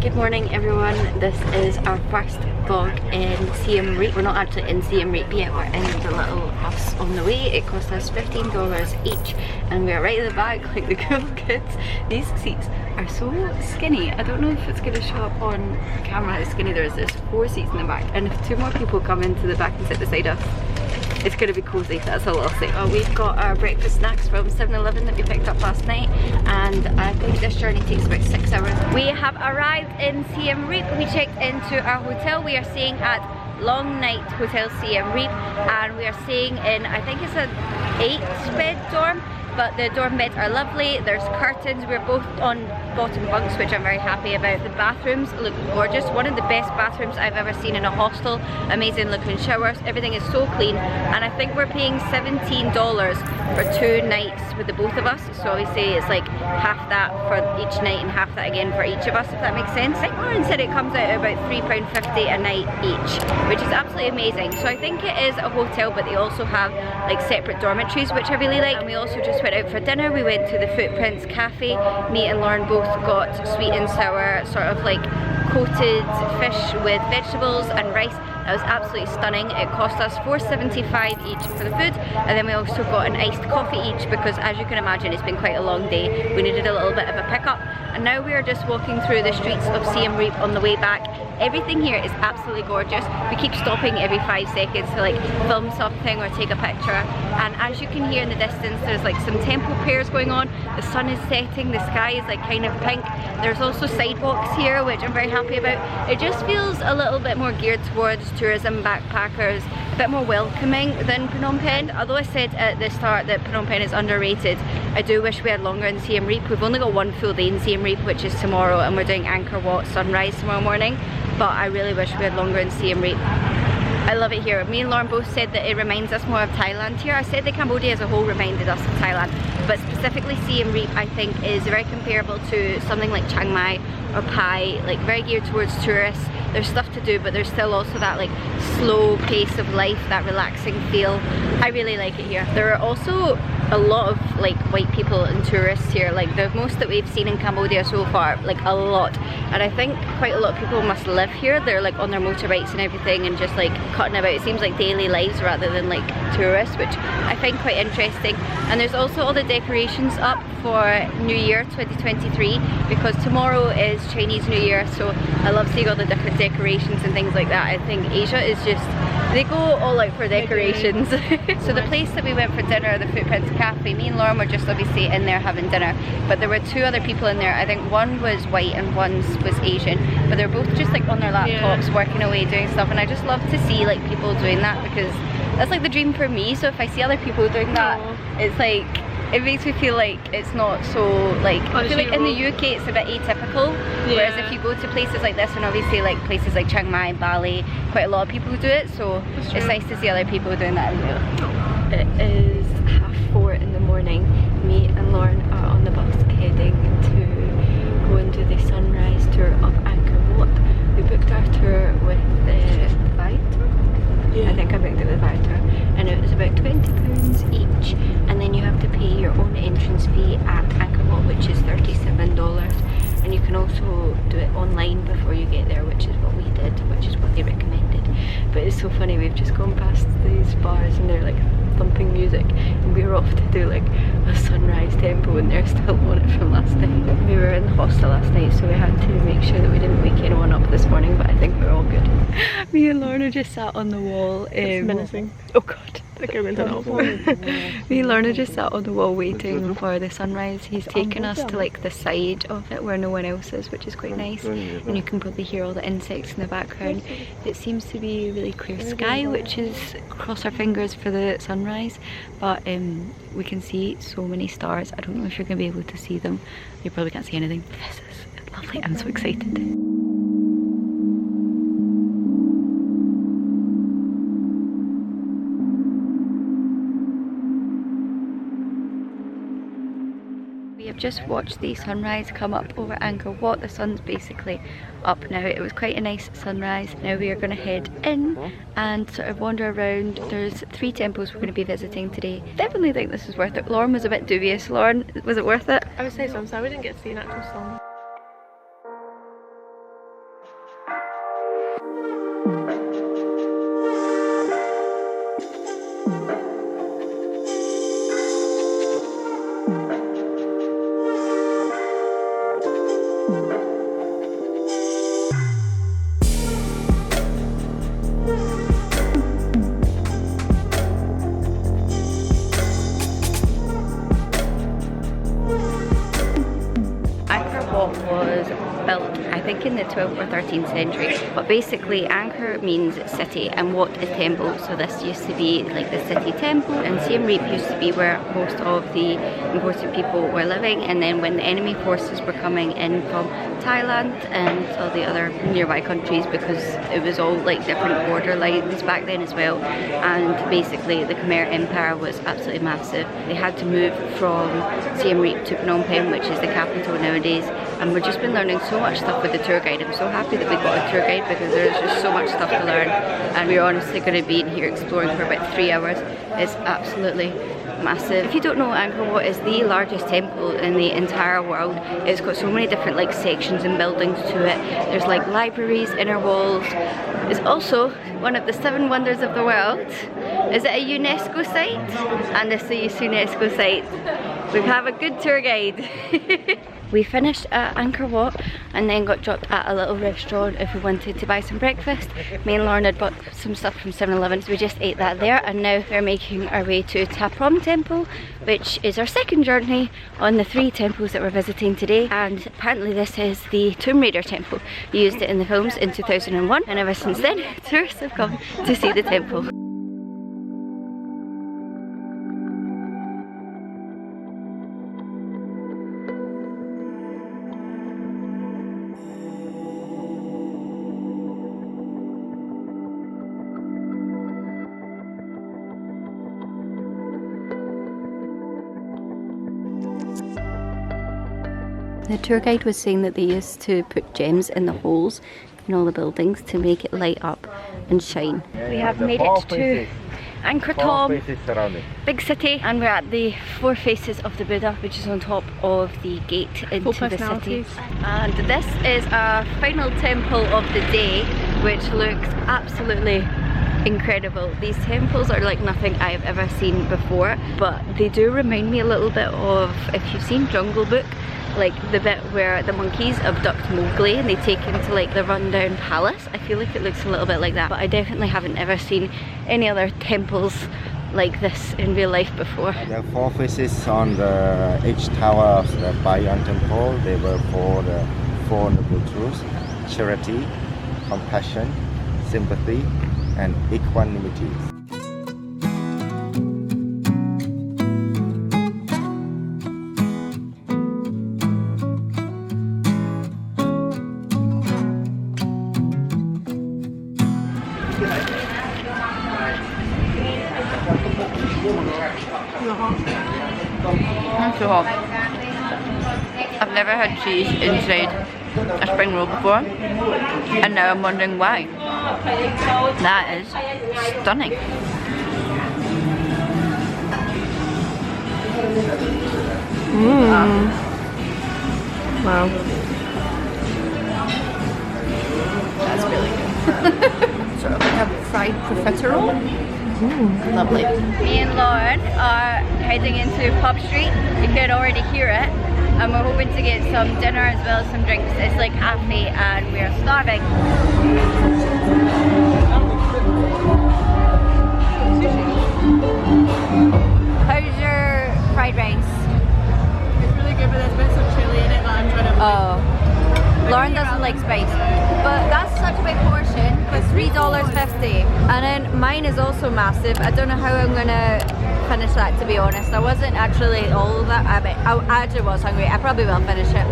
Good morning everyone, this is our first vlog in Siem Reap. We're not actually in Siem Reap yet, we're in the little bus on the way. It cost us $15 each and we're right at the back like the cool kids. These seats are so skinny. I don't know if it's going to show up on camera how skinny there is. There's 4 seats in the back, and if 2 more people come into the back and sit beside us, it's going to be cozy, that's all I'll say. We've got our breakfast snacks from 7-Eleven that we picked up last night, and I think this journey takes about 6 hours. We have arrived in Siem Reap. We checked into our hotel. We are staying at Long Night Hotel Siem Reap, and we are staying in, I think it's an 8-bed dorm, but the dorm beds are lovely. There's curtains. We're both on bottom bunks, which I'm very happy about. The bathrooms look gorgeous. One of the best bathrooms I've ever seen in a hostel. Amazing looking showers. Everything is so clean, and I think we're paying $17 for 2 nights with the both of us. So obviously it's like half that for each night and half that again for each of us, if that makes sense. I think Lauren said it comes out at about £3.50 a night each, which is absolutely amazing. So I think it is a hotel, but they also have like separate dormitories, which I really like. And we also just went out for dinner. We went to the Footprints Cafe. Me and Lauren both got sweet and sour, sort of like coated fish with vegetables and rice. That was absolutely stunning. It cost us $4.75 each for the food, and then we also got an iced coffee each because, as you can imagine, it's been quite a long day. We needed a little bit of a pickup, and now we are just walking through the streets of Siem Reap on the way back. Everything here is absolutely gorgeous. We keep stopping every 5 seconds to like film something or take a picture, and as you can hear in the distance, there's like some temple prayers going on. The sun is setting, the sky is like kind of pink. There's also sidewalks here, which I'm very happy about. It just feels a little bit more geared towards tourism, backpackers, a bit more welcoming than Phnom Penh. Although I said at the start that Phnom Penh is underrated, I do wish we had longer in Siem Reap. We've only got 1 full day in Siem Reap, which is tomorrow, and we're doing Angkor Wat sunrise tomorrow morning, but I really wish we had longer in Siem Reap. I love it here. Me and Lauren both said that it reminds us more of Thailand here. I said that Cambodia as a whole reminded us of Thailand, but specifically Siem Reap I think is very comparable to something like Chiang Mai or Pai, like very geared towards tourists. There's stuff to do, but there's still also that like slow pace of life, that relaxing feel. I really like it here. There are also a lot of like white people and tourists here, like the most that we've seen in Cambodia so far, like a lot. And I think quite a lot of people must live here. They're like on their motorbikes and everything and just like cutting about. It seems like daily lives rather than like tourists, which I find quite interesting. And there's also all the decorations up for New Year 2023 because tomorrow is Chinese New Year, so I love seeing all the different decorations and things like that. I think Asia is just, they go all out for decorations. So the place that we went for dinner, the Footprints Cafe, me and Lauren were just obviously in there having dinner, but there were 2 other people in there. I think one was white and one was Asian, but they're both just like on their laptops working away doing stuff, and I just love to see like people doing that because that's like the dream for me. So if I see other people doing that, it's like, it makes me feel like it's not so like, I feel like in the UK it's a bit atypical, whereas if you go to places like this, and obviously like places like Chiang Mai, Bali, quite a lot of people do it, so it's nice to see other people doing that as well. It is 4:30 in the morning. Me and Lauren are on the bus heading to go and do the sunrise tour of Angkor Wat. We booked our tour with the Viator. I think I booked it with Viator, and it was about £20 each, and then you have to pay your own entrance fee at Angkor Wat, which is $37, and you can also do it online before you get there, which is what we did, which is what they recommended. But it's so funny, we've just gone past these bars and they're like thumping music, and we were off to do like a sunrise tempo and they're still on it from last night. We were in the hostel last night, so we had to make sure that we didn't wake anyone up this morning, but I think we're all good. Me and Lorna just sat on the wall. It's menacing. Oh god. Like I went on awful. Me and Lorna just sat on the wall waiting for the sunrise. He's taken us to like the side of it where no one else is, which is quite nice, and you can probably hear all the insects in the background. It seems to be really clear sky, which is, cross our fingers for the sunrise, but we can see so many stars. I don't know if you're going to be able to see them. You probably can't see anything. This is lovely. I'm so excited. We have just watched the sunrise come up over Angkor Wat. The sun's basically up now. It was quite a nice sunrise. Now we are going to head in and sort of wander around. There's 3 temples we're going to be visiting today. Definitely think this is worth it. Lauren was a bit dubious. Lauren, was it worth it? I would say so. I'm sorry we didn't get to see an actual song. think in the 12th or 13th century. But basically Angkor means city and Wat is temple, so this used to be like the city temple, and Siem Reap used to be where most of the important people were living. And then when the enemy forces were coming in from Thailand and all the other nearby countries, because it was all like different border lines back then as well, and basically the Khmer Empire was absolutely massive. They had to move from Siem Reap to Phnom Penh, which is the capital nowadays, and we've just been learning so much stuff with the tour guide. I'm so happy that we got a tour guide because there's just so much stuff to learn, and we're honestly going to be in here exploring for about 3 hours. It's absolutely massive. If you don't know, Angkor Wat is the largest temple in the entire world. It's got so many different like sections and buildings to it. There's like libraries, inner walls. It's also one of the 7 wonders of the world. Is it a UNESCO site? And it's a UNESCO site. We have a good tour guide. We finished at Angkor Wat and then got dropped at a little restaurant if we wanted to buy some breakfast. Me and Lauren had bought some stuff from 7-Eleven, so we just ate that there, and now we're making our way to Ta Prohm Temple, which is our second journey on the 3 temples that we're visiting today. And apparently this is the Tomb Raider temple. We used it in the films in 2001, and ever since then tourists have come to see the temple. The tour guide was saying that they used to put gems in the holes in all the buildings to make it light up and shine. We have made it to Angkor Thom, big city, and we're at the 4 faces of the Buddha, which is on top of the gate into the city. And this is our final temple of the day, which looks absolutely incredible. These temples are like nothing I've ever seen before, but they do remind me a little bit of, if you've seen Jungle Book, like the bit where the monkeys abduct Mowgli and they take him to like the rundown palace. I feel like it looks a little bit like that, but I definitely haven't ever seen any other temples like this in real life before. There are 4 faces on the each tower of the Bayon temple. They were for the 4 noble truths: charity, compassion, sympathy, and equanimity. That's so hot. I've never had cheese inside a spring roll before, and now I'm wondering why. That is stunning. Wow. That's really good. Sort of like a fried profiterole. Lovely. Me and Lauren are heading into Pub Street. You can already hear it. And we're hoping to get some dinner as well as some drinks. It's like 8:30 and we're starving. How's your fried rice? It's really good, but there's bits of chili in it that I'm trying to Lauren doesn't like spice, but that's such a big portion for $3.50. And then mine is also massive. I don't know how I'm gonna finish that, to be honest. I wasn't actually all that, I actually was hungry. I probably will finish it.